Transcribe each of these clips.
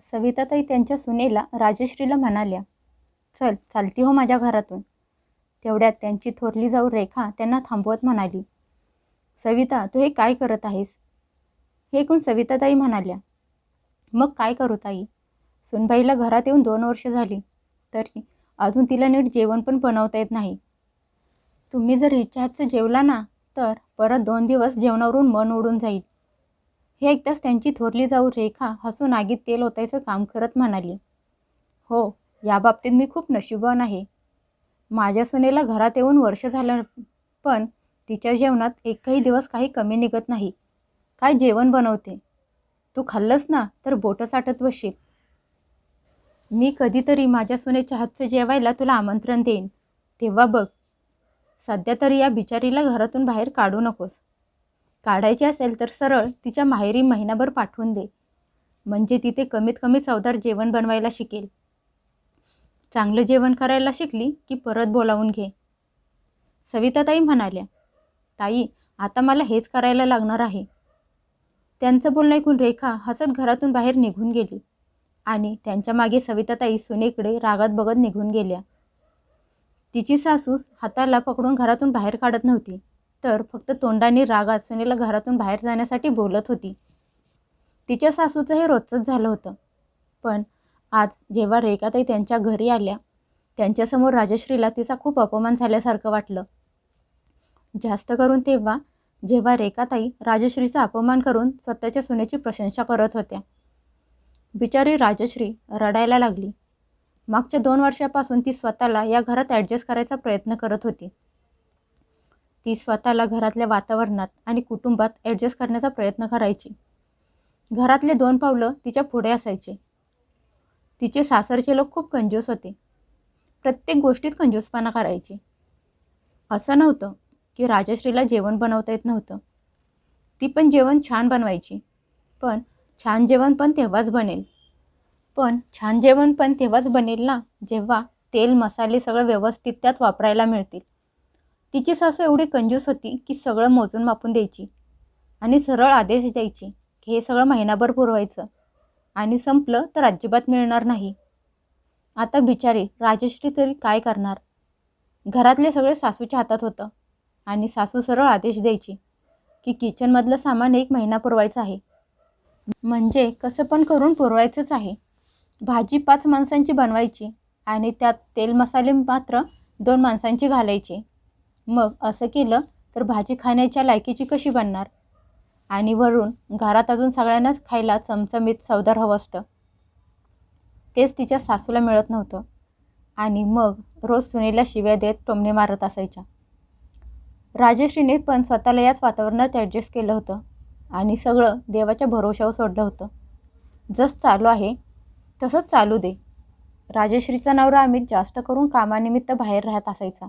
सविताताई त्यांच्या सुनेला राजश्रीला म्हणाल्या, चल चालती हो माझ्या घरातून. तेवढ्यात त्यांची थोरली जाऊ रेखा त्यांना थांबवत म्हणाली, सविता तू हे काय करत आहेस? हे ऐकून सविताताई म्हणाल्या, मग काय करू ताई, सुनबाईला घरात येऊन 2 वर्ष झाली, तरी अजून तिला नीट जेवण पण बनवता येत नाही. तुम्ही जर हिच्या हातचं जेवला ना तर परत 2 दिवस जेवणावरून मन उडून जाईल. हे ऐकताच त्यांची थोरली जाऊ रेखा हसून आगीत तेल ओतायचं काम करत म्हणाली, हो, या बाबतीत मी खूप नशीबवान आहे. माझ्या सुनेला घरात येऊन वर्ष झालं, पण तिच्या जेवणात एकही दिवस काही कमी निघत नाही. काय जेवण बनवते, तू खाल्लंस ना तर बोटं चाटत बसशील. मी कधीतरी माझ्या सुनेच्या हातचं जेवायला तुला आमंत्रण देईन, तेव्हा बघ. सध्या तरी या बिचारीला घरातून बाहेर काढू नकोस. काढायची असेल तर सरळ तिच्या माहेरी महिनाभर पाठवून दे, म्हणजे तिथे कमीत कमी चवदार जेवण बनवायला शिकेल. चांगलं जेवण करायला शिकली की परत बोलावून घे. सविताताई म्हणाल्या, ताई आता मला हेच करायला लागणार आहे. त्यांचं बोलणं ऐकून रेखा हसत घरातून बाहेर निघून गेली आणि त्यांच्या मागे सविताताई सुनेकडे रागात बघत निघून गेल्या. तिची सासू हाताला पकडून घरातून बाहेर काढत नव्हती, तर फक्त तोंडाने रागात सुनेला घरातून बाहेर जाण्यासाठी बोलत होती. तिच्या सासूचं हे रोजचंच झालं होतं. पण आज जेव्हा रेखाताई त्यांच्या घरी आल्या, त्यांच्यासमोर राजश्रीला तिचा खूप अपमान झाल्यासारखं वाटलं. जास्त करून तेव्हा जेव्हा रेखाताई राजश्रीचा अपमान करून स्वतःच्या सुनेची प्रशंसा करत होत्या. बिचारी राजश्री रडायला लागली. मागच्या 2 वर्षापासून ती स्वतःला या घरात ॲडजस्ट करायचा प्रयत्न करत होती. ती स्वतःला घरातल्या वातावरणात आणि कुटुंबात ॲडजस्ट करण्याचा प्रयत्न करायची. घरातले 2 पावलं तिच्या पुढे असायचे. तिचे सासरचे लोक खूप कंजूस होते. प्रत्येक गोष्टीत कंजूसपणा करायचे. असं नव्हतं की राजश्रीला जेवण बनवता येत नव्हतं. ती पण जेवण छान बनवायची. पण छान जेवण पण तेव्हाच बनेल ना जेव्हा तेल मसाले सगळं व्यवस्थित त्यात वापरायला मिळतील. तिची सासू एवढी कंजूस होती की सगळं मोजून मापून द्यायची आणि सरळ आदेश द्यायची की हे सगळं महिनाभर पुरवायचं आणि संपलं तर अजिबात मिळणार नाही. आता बिचारी राजश्री तरी काय करणार? घरातले सगळे सासूच्या हातात होतं आणि सासू सरळ आदेश द्यायची की किचनमधलं सामान 1 महिना पुरवायचं आहे, म्हणजे कसं पण करून पुरवायचंच आहे. भाजी 5 माणसांची बनवायची आणि त्यात तेल मसाले मात्र 2 माणसांची घालायची. मग असं केलं तर भाजी खाण्याच्या लायकीची कशी बनणार? आणि वरून घरात अजून सगळ्यांनाच खायला चमचमीत चवदार हवं असतं. तेच तिच्या सासूला मिळत नव्हतं आणि मग रोज सुनेला शिव्या देत टोमणे मारत असायच्या. राजश्रीने पण स्वतःला याच वातावरणात ॲडजस्ट केलं होतं आणि सगळं देवाच्या भरोशावर सोडलं होतं. जसं चालू आहे तसंच चालू दे. राजश्रीचा नवरा अमित जास्त करून कामानिमित्त बाहेर राहत असायचा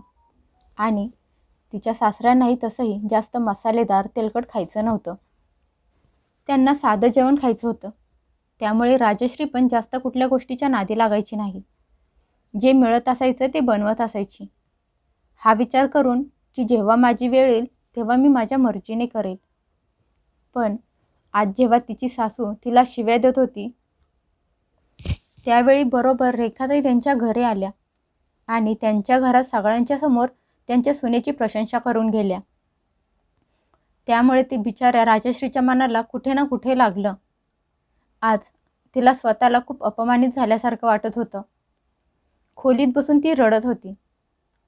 आणि तिच्या सासऱ्यांनाही तसंही जास्त मसालेदार तेलकट खायचं नव्हतं. त्यांना साधं जेवण खायचं होतं. त्यामुळे राजश्री पण जास्त कुठल्या गोष्टीच्या नादी लागायची नाही. जे मिळत असायचं ते बनवत असायची. हा विचार करून की जेव्हा माझी वेळ येईल तेव्हा मी माझ्या मर्जीने करेल. पण आज जेव्हा तिची सासू तिला शिव्या देत होती, त्यावेळी बरोबर रेखाताई त्यांच्या घरी आल्या आणि त्यांच्या घरात सगळ्यांच्या समोर त्यांच्या सुनेची प्रशंसा करून गेल्या. त्यामुळे ती बिचाऱ्या राजश्रीच्या मनाला कुठे ना कुठे लागलं. आज तिला स्वतःला खूप अपमानित झाल्यासारखं वाटत होतं. खोलीत बसून ती रडत होती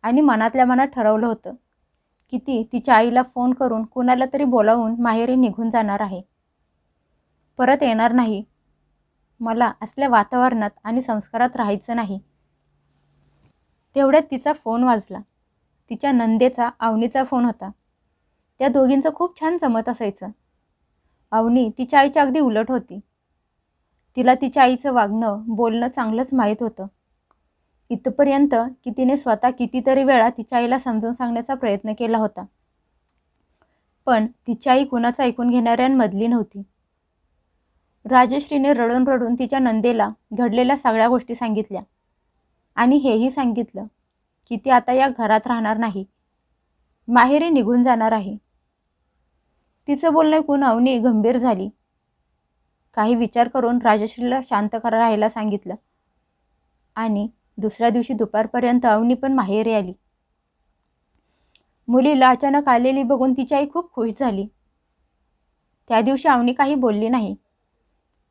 आणि मनातल्या मनात ठरवलं होतं की ती तिच्या आईला फोन करून कुणाला तरी बोलावून माहेरी निघून जाणार आहे. परत येणार नाही. मला असल्या वातावरणात आणि संस्कारात राहायचं नाही. तेवढ्यात तिचा फोन वाजला. तिच्या नंदेचा अवनीचा फोन होता. त्या दोघींचं खूप छान जमत असायचं. अवनी तिच्या आईच्या अगदी उलट होती. तिला तिच्या आईचं वागणं बोलणं चांगलंच माहीत होतं. इथपर्यंत की तिने स्वतः कितीतरी वेळा तिच्या आईला समजून सांगण्याचा प्रयत्न केला होता. पण तिची आई कुणाचं ऐकून घेणाऱ्यांमधली नव्हती. राजश्रीने रडून रडून तिच्या नंदेला घडलेल्या सगळ्या गोष्टी सांगितल्या आणि हेही सांगितलं की ती आता या घरात राहणार नाही, माहेरी निघून जाणार आहे. तिचं बोलणं ऐकून अवनी गंभीर झाली. काही विचार करून राजश्रीला शांत राहायला सांगितलं आणि दुसऱ्या दिवशी दुपारपर्यंत अवनी पण माहेरी आली. मुलीला अचानक आलेली बघून तिची आई खूप खुश झाली. त्या दिवशी अवनी काही बोलली नाही.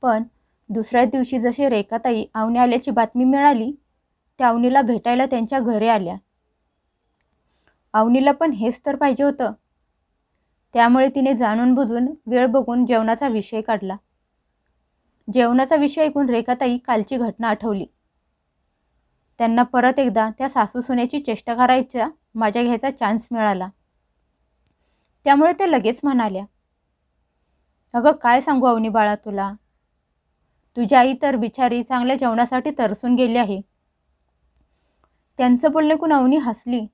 पण दुसऱ्या दिवशी जशी रेखाताई अवनी आल्याची बातमी मिळाली त्या अवनीला भेटायला त्यांच्या घरी आल्या. अवनीला पण हेच तर पाहिजे होतं. त्यामुळे तिने जाणून बुजून वेळ बघून जेवणाचा विषय काढला. जेवणाचा विषय ऐकून रेखाताई कालची घटना आठवली. त्यांना परत एकदा त्या सासू सुनेची चेष्टा करायचा मजा घ्यायचा चान्स मिळाला. त्यामुळे ते लगेच म्हणाल्या, अगं काय सांगू अवनी बाळा तुला, तुझी आई तर बिचारी चांगल्या जेवणासाठी तरसून गेली आहे. त्यांचं बोलणं ऐकून अवनी हसली.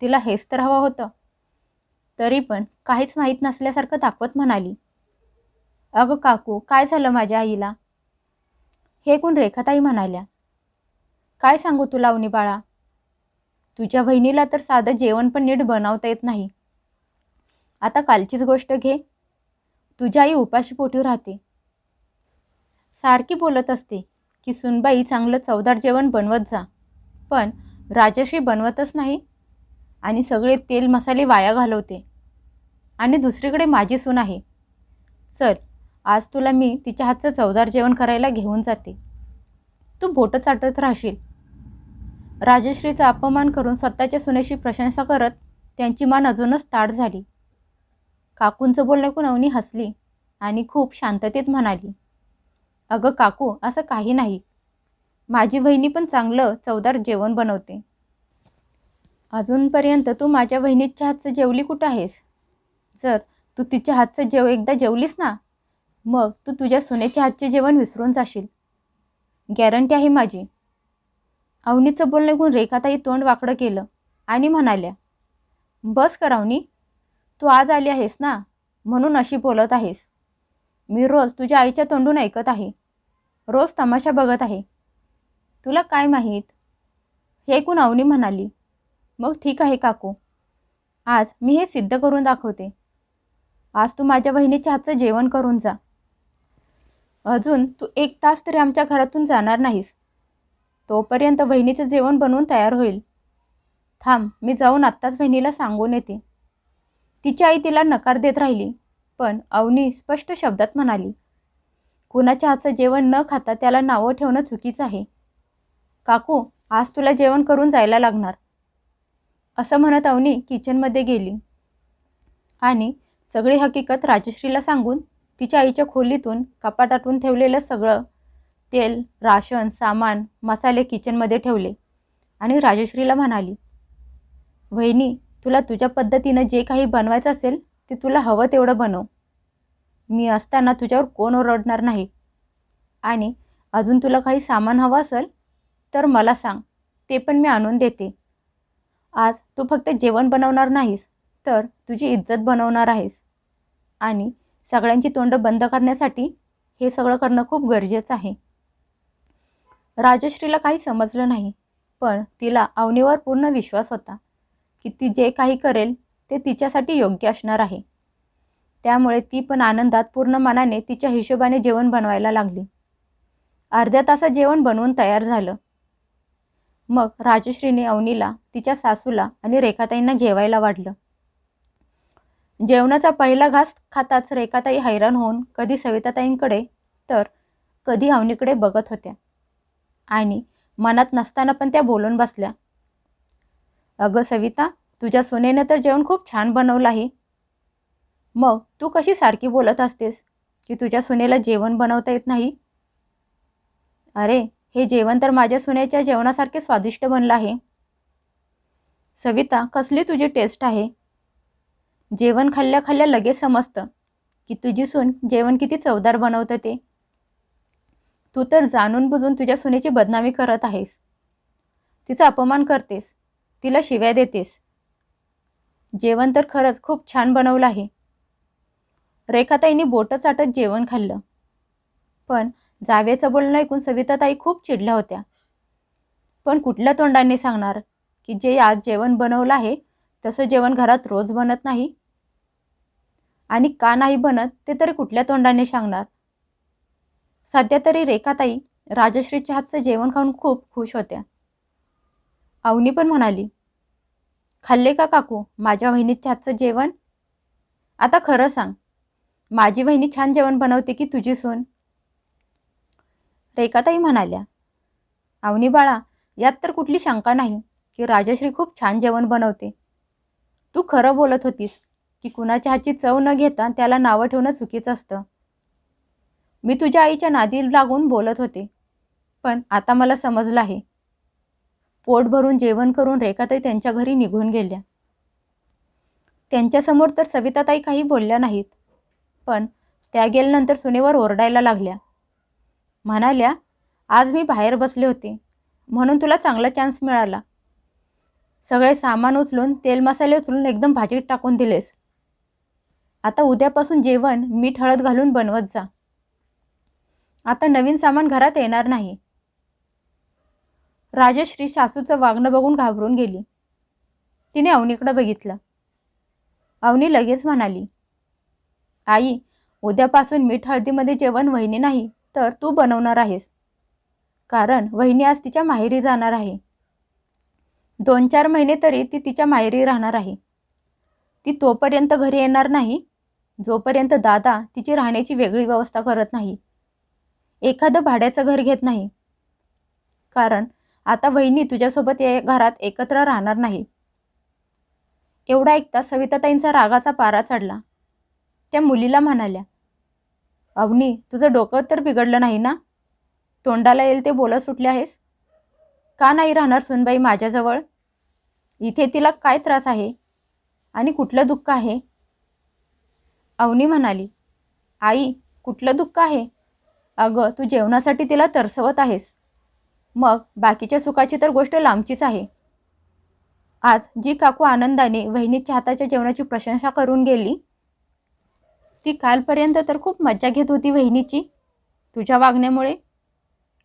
तिला हेच तर हवं होतं. तरी पण काहीच माहीत नसल्यासारखं दाखवत म्हणाली, अगं काकू काय झालं माझ्या आईला. हे ऐकून रेखाताई म्हणाल्या, काय सांगू तुला अवनी बाळा, तुझ्या बहिणीला तर साधं जेवण पण नीट बनवता येत नाही. आता कालचीच गोष्ट घे. तुझी आई उपाशी पोटी राहते. सारखी बोलत असते की सुनबाई चांगलं चवदार जेवण बनवत जा, पण राजश्री बनवतच नाही आणि सगळे तेल मसाले वाया घालवते. आणि दुसरीकडे माझी सून आहे. चल आज तुला मी तिच्या हातचं चवदार जेवण करायला घेऊन जाते. तू बोटं चाटत राहशील. राजश्रीचा अपमान करून स्वतःच्या सुनेची प्रशंसा करत त्यांची मान अजूनच ताठ झाली. काकूंचं बोलणं ऐकून अवनी हसली आणि खूप शांततेत म्हणाली, अगं काकू असं काही नाही. माझी बहिणी पण चांगलं चवदार जेवण बनवते. अजूनपर्यंत तू माझ्या बहिणीच्या हातचं जेवली कुठं आहेस. जर तू तिच्या हातचं एकदा जेवलीस ना, मग तू तुझ्या सुनेच्या हातचे जेवण विसरून जाशील. गॅरंटी आहे माझी. अवनीचं बोलणं ऐकून रेखाताई तोंड वाकडं केलं आणि म्हणाल्या, बस कर अवनी, तू आज आली आहेस ना म्हणून अशी बोलत आहेस. मी रोज तुझ्या आईच्या तोंडून ऐकत आहे, रोज तमाशा बघत आहे. तुला काय माहीत. हे ऐकून अवनी म्हणाली, मग ठीक आहे काकू, आज मी हे सिद्ध करून दाखवते. आज तू माझ्या बहिणीच्या हातचं जेवण करून जा. अजून तू 1 तास तरी आमच्या घरातून जाणार नाहीस. तोपर्यंत बहिणीचं जेवण बनवून तयार होईल. थांब, मी जाऊन आत्ताच बहिणीला सांगून येते. तिची आई तिला नकार देत राहिली, पण अवनी स्पष्ट शब्दात म्हणाली, कुणाच्या हातचं जेवण न खाता त्याला नावं ठेवणं चुकीचं आहे. काकू आज तुला जेवण करून जायला लागणार. असं म्हणत अवनी किचनमध्ये गेली आणि सगळी हकीकत राजश्रीला सांगून तिच्या आईच्या खोलीतून कपाटातून ठेवलेलं सगळं तेल, राशन, सामान, मसाले किचनमध्ये ठेवले आणि राजश्रीला म्हणाली, वहिनी तुला तुझ्या पद्धतीनं जे काही बनवायचं असेल ते तुला हवं तेवढं बनव. मी असताना तुझ्यावर कोण ओरडणार नाही. आणि अजून तुला काही सामान हवं असेल तर मला सांग, ते पण मी आणून देते. आज तू फक्त जेवण बनवणार नाहीस तर तुझी इज्जत बनवणार आहेस. आणि सगळ्यांची तोंडं बंद करण्यासाठी हे सगळं करणं खूप गरजेचं आहे. राजश्रीला काही समजलं नाही, पण तिला अवनीवर पूर्ण विश्वास होता की ती जे काही करेल ते तिच्यासाठी योग्य असणार आहे. त्यामुळे ती पण आनंदात पूर्ण मनाने तिच्या हिशोबाने जेवण बनवायला लागली. अर्ध्या तासात जेवण बनवून तयार झालं. मग राजश्रीने अवनीला, तिच्या सासूला आणि रेखाताईंना जेवायला वाढलं. जेवणाचा पहिला घास खाताच रेखाताई हैराण होऊन कधी सविताताईंकडे तर कधी अवनीकडे बघत होत्या आणि मनात नसताना पण त्या बोलून बसल्या, अगं सविता, तुझ्या सुनेनं तर जेवण खूप छान बनवलं आहे. मग तू कशी सारखी बोलत असतेस की तुझ्या सुनेला जेवण बनवता येत नाही. अरे हे जेवण तर माझ्या सुनेच्या जेवणासारखे स्वादिष्ट बनलं आहे. सविता, कसली तुझी टेस्ट आहे. जेवण खाल्ल्या खाल्ल्या लगेच समजतं की तुझी सून जेवण किती चवदार बनवतं ते. तू तर जाणून बुजून तुझ्या सुनेची बदनामी करत आहेस. तिचा अपमान करतेस, तिला शिव्या देतेस. जेवण तर खरंच खूप छान बनवलं आहे. रेखाताईंनी बोटं चाटत जेवण खाल्लं. पण जावेचं बोलणं ऐकून सविताताई खूप चिडल्या होत्या. पण कुठल्या तोंडाने सांगणार की जे आज जेवण बनवलं आहे तसं जेवण घरात रोज बनत नाही. आणि का नाही बनत ते तरी कुठल्या तोंडाने सांगणार. सध्या तरी रेखाताई राजश्रीच्या हातचं जेवण खाऊन खूप खुश होत्या. अवनी पण म्हणाली, खाल्ले का काकू माझ्या वहिनीच्या हातचं जेवण? आता खरं सांग, माझी वहिनी छान जेवण बनवते की तुझी सून? रेखाताई म्हणाल्या, अवनी बाळा, यात तर कुठली शंका नाही की राजश्री खूप छान जेवण बनवते. तू खरं बोलत होतीस की कुणाच्या हातची चव न घेता त्याला नावं ठेवणं चुकीचं असतं. मी तुझ्या आईच्या नादी लागून बोलत होते, पण आता मला समजलं आहे. पोट भरून जेवण करून रेखाताई त्यांच्या घरी निघून गेल्या. त्यांच्यासमोर तर सविताताई काही बोलल्या नाहीत, पण त्या गेल्यानंतर सुनेवर ओरडायला लागल्या. म्हणाल्या, आज मी बाहेर बसले होते म्हणून तुला चांगला चान्स मिळाला. सगळे सामान उचलून तेल मसाले उचलून एकदम भाजीत टाकून दिलेस. आता उद्यापासून जेवण मीठ हळद घालून बनवत जा. आता नवीन सामान घरात येणार नाही. राजश्री सासूचं वागणं बघून घाबरून गेली. तिने अवनीकडे बघितलं. अवनी लगेच म्हणाली, आई, उद्यापासून मीठ हळदीमध्ये जेवण वहिनी नाही तर तू बनवणार आहेस. कारण वहिनी आज तिच्या माहेरी जाणार आहे. 2-4 महिने तरी ती तिच्या माहेरी राहणार आहे. ती तोपर्यंत घरी येणार नाही जोपर्यंत दादा तिची राहण्याची वेगळी व्यवस्था करत नाही, एखादं भाड्याचं घर घेत नाही. कारण आता वहिनी तुझ्यासोबत या घरात एकत्र राहणार नाही. एवढा ऐकता सविताताईंचा रागाचा पारा चढला. त्या मुलीला म्हणाल्या, अवनी, तुझं डोकं तर बिघडलं नाही ना? तोंडाला येईल ते बोलत सुटले आहेस. का नाही राहणार सुनबाई माझ्याजवळ? इथे तिला काय त्रास आहे आणि कुठलं दुःख आहे? अवनी म्हणाली, आई, कुठलं दुःख आहे? अगं, तू जेवणासाठी तिला तरसवत आहेस. मग बाकीच्या सुखाची तर गोष्ट लांबचीच आहे. आज जी काकू आनंदाने वहिनीच्या हाताच्या जेवणाची प्रशंसा करून गेली, ती कालपर्यंत तर खूप मज्जा घेत होती वहिनीची तुझ्या वागण्यामुळे.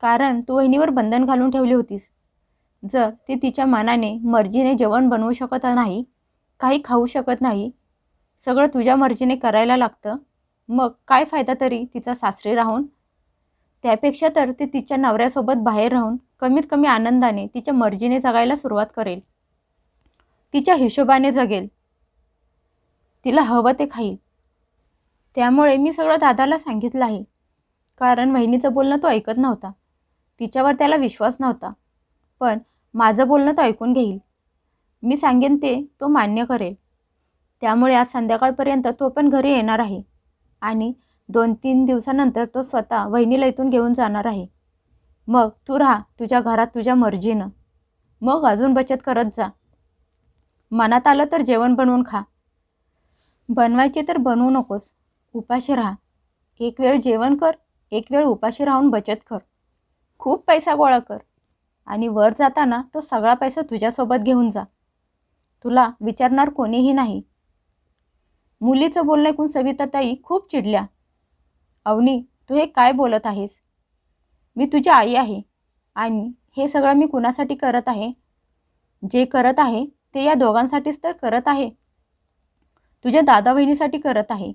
कारण तू वहिनीवर बंधन घालून ठेवली होतीस. जर ती तिच्या मनाने मर्जीने जेवण बनवू शकत नाही, काही खाऊ शकत नाही, सगळं तुझ्या मर्जीने करायला लागतं, मग काय फायदा तरी तिचा सासरी राहून? त्यापेक्षा तर ती तिच्या नवऱ्यासोबत बाहेर राहून कमीत कमी आनंदाने तिच्या मर्जीने जगायला सुरुवात करेल. तिच्या हिशोबाने जगेल. तिला हवं ते खाईल. त्यामुळे मी सगळं दादाला सांगितलं आहे. कारण वहिनीचं बोलणं तो ऐकत नव्हता. तिच्यावर त्याला विश्वास नव्हता. पण माझं बोलणं तो ऐकून घेईल. मी सांगेन ते तो मान्य करेल. त्यामुळे आज संध्याकाळपर्यंत तो पण घरी येणार आहे आणि 2-3 दिवसानंतर तो स्वतः वहिनीला इथून घेऊन जाणार आहे. मग तू राहा तुझ्या घरात तुझ्या मर्जीनं. मग अजून बचत करत जा. मनात आलं तर जेवण बनवून खा. बनवायचे तर बनवू नकोस. उपाशी राहा. एक वेळ जेवण कर, एक वेळ उपाशी राहून बचत कर. खूप पैसा गोळा कर आणि वर जाताना तो सगळा पैसा तुझ्यासोबत घेऊन जा. तुला विचारणार कोणीही नाही. मुलीचं बोलणं ऐकून सविताताई खूप चिडल्या. अवनी, तू हे काय बोलत आहेस? मी तुझी आई आहे आणि हे सगळं मी कुणासाठी करत आहे? जे करत आहे ते या दोघांसाठीच तर करत आहे. तुझ्या दादा बहिणीसाठी करत आहे.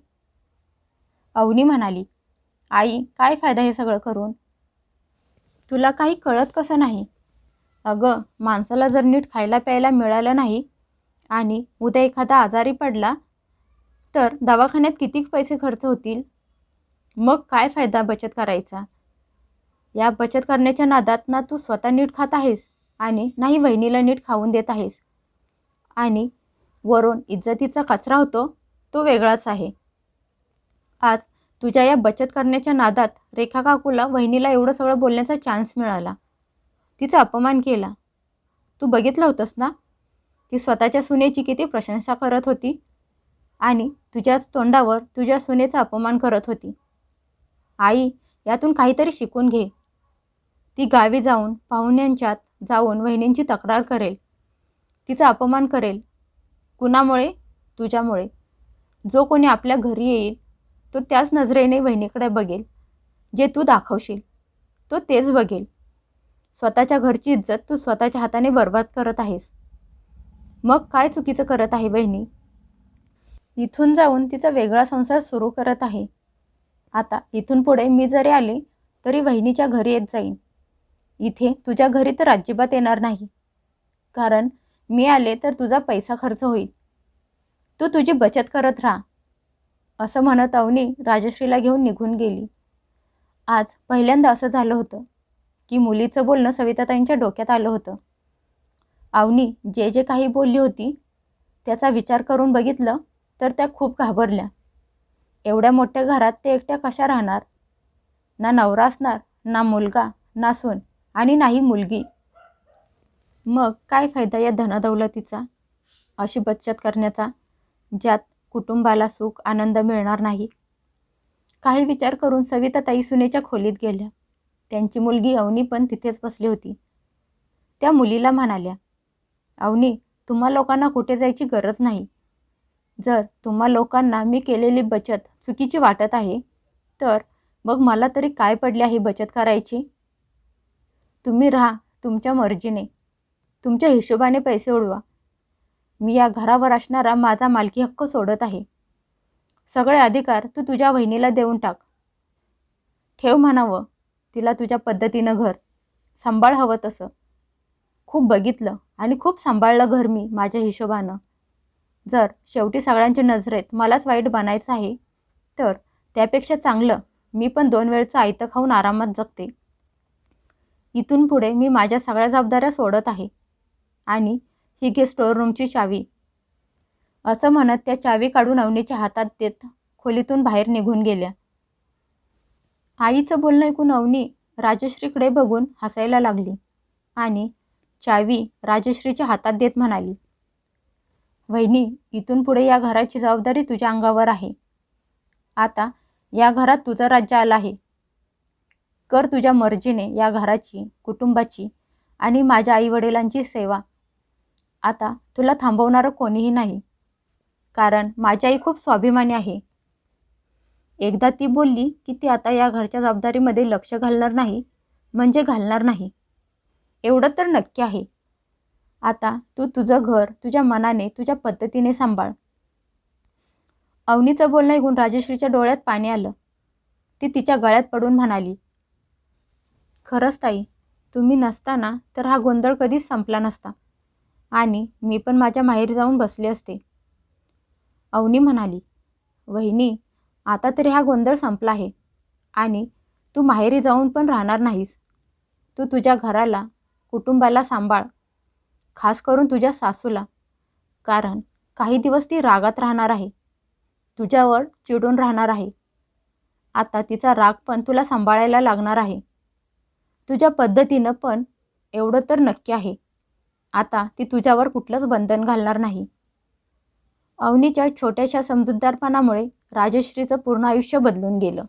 अवनी म्हणाली, आई, काय फायदा हे सगळं करून? तुला काही कळत कसं नाही? अगं, माणसाला जर नीट खायला प्यायला मिळालं नाही आणि उद्या एखादा आजारी पडला तर दवाखान्यात किती पैसे खर्च होतील? मग काय फायदा बचत करायचा? या बचत करण्याच्या नादात ना तू स्वतः नीट खात आहेस आणि नाही वहिनीला नीट खाऊन देत आहेस. आणि वरून इज्जतीचा कचरा होतो तो वेगळाच आहे. आज तुझ्या या बचत करण्याच्या नादात रेखा काकूला वहिनीला एवढं सगळं बोलण्याचा चान्स मिळाला. तिचा अपमान केला. तू बघितलं होतंस ना? ती स्वतःच्या सुनेची किती प्रशंसा करत होती आणि तुझ्याच तोंडावर तुझ्या सुनेचा अपमान करत होती. आई, यातून काहीतरी शिकून घे. ती गावी जाऊन पाहुण्यांच्यात जाऊन वहिनींची तक्रार करेल. तिचा अपमान करेल. कुणामुळे? तुझ्यामुळे. जो कोणी आपल्या घरी येईल तो त्याच नजरेने वहिनीकडे बघेल. जे तू दाखवशील तो तेच बघेल. स्वतःच्या घरची इज्जत तू स्वतःच्या हाताने बर्बाद करत आहेस. मग काय चुकीचं करत आहे बहिणी? इथून जाऊन तिचा वेगळा संसार सुरू करत आहे. आता इथून पुढे मी जरी आले तरी वहिनीच्या घरी येत जाईन. इथे तुझ्या घरी तर अजिबात येणार नाही, कारण मी आले तर तुझा पैसा खर्च होईल. तू तुझी बचत करत राहा, असं म्हणत अवनी राजश्रीला घेऊन निघून गेली. आज पहिल्यांदा असं झालं होतं की मुलीचं बोलणं सविताताईंच्या डोक्यात आलं होतं. अवनी जे जे काही बोलली होती त्याचा विचार करून बघितलं तर त्या खूप घाबरल्या. एवढ्या मोठ्या घरात ते एकट्या कशा राहणार? ना नवरा असणार, ना मुलगा, ना सून आणि नाही मुलगी. मग काय फायदा या धनदौलतीचा, अशी बचत करण्याचा, ज्यात कुटुंबाला सुख आनंद मिळणार नाही? काही विचार करून सविताताई सुनेच्या खोलीत गेल्या. त्यांची मुलगी अवनी पण तिथेच बसली होती. त्या मुलीला म्हणाल्या, अवनी, तुम्हा लोकांना कुठे जायची गरज नाही. जर तुम्हा लोकांना मी केलेली बचत चुकीची वाटत आहे तर मग मला तरी काय पडले आहे बचत करायची? तुम्ही राहा तुमच्या मर्जीने, तुमच्या हिशोबाने पैसे उडवा. मी या घरावर असणारा माझा मालकी हक्क सोडत आहे. सगळे अधिकार तू तुझ्या बहिणीला देऊन टाक. ठेव म्हणावं तिला तुझ्या पद्धतीनं घर, सांभाळ हवं तसं. खूप बघितलं आणि खूप सांभाळलं घर मी माझ्या हिशोबानं. जर शेवटी सगळ्यांच्या नजरेत मलाच वाईट बनायचं आहे तर त्यापेक्षा चांगलं मी पण 2 वेळचं आयतं खाऊन आरामात जगते. इथून पुढे मी माझ्या सगळ्या जबाबदाऱ्या सोडत आहे आणि ही घे स्टोअर रूमची चावी, असं म्हणत त्या चावी काढून अवनीच्या हातात देत खोलीतून बाहेर निघून गेल्या. आईचं बोलणं ऐकून अवनी राजश्रीकडे बघून हसायला लागली आणि चावी राजश्रीच्या हातात देत म्हणाली, वहिनी, इथून पुढे या घराची जबाबदारी तुझ्या अंगावर आहे. आता या घरात तुझं राज्य आलं आहे. कर तुझ्या मर्जीने या घराची, कुटुंबाची आणि माझ्या आईवडिलांची सेवा. आता तुला थांबवणारं कोणीही नाही, कारण माझी आई खूप स्वाभिमानी आहे. एकदा ती बोलली की ती आता या घरच्या जबाबदारीमध्ये लक्ष घालणार नाही म्हणजे घालणार नाही. एवढं तर नक्की आहे. आता तू तुझं घर तुझ्या मनाने, तुझ्या पद्धतीने सांभाळ. अवनीचं बोलणं ऐकून राजश्रीच्या डोळ्यात पाणी आलं. ती तिच्या गळ्यात पडून म्हणाली, खरंच ताई, तुम्ही नसताना तर हा गोंधळ कधीच संपला नसता आणि मी पण माझ्या माहेरी जाऊन बसले असते. अवनी म्हणाली, वहिनी, आता तरी हा गोंधळ संपला आहे आणि तू माहेरी जाऊन पण राहणार नाहीस. तू तुझ्या घराला, कुटुंबाला सांभाळ, खास करून तुझ्या सासूला, कारण काही दिवस ती रागात राहणार आहे, तुझ्यावर चिडून राहणार आहे. आता तिचा राग पण तुला सांभाळायला लागणार आहे. तुझ्या पद्धतीनं पण एवढं तर नक्की आहे, आता ती तुझ्यावर कुठलंच बंधन घालणार नाही. अवनीच्या छोट्याशा समजूतदारपणामुळे राजश्रीचं पूर्ण आयुष्य बदलून गेलं.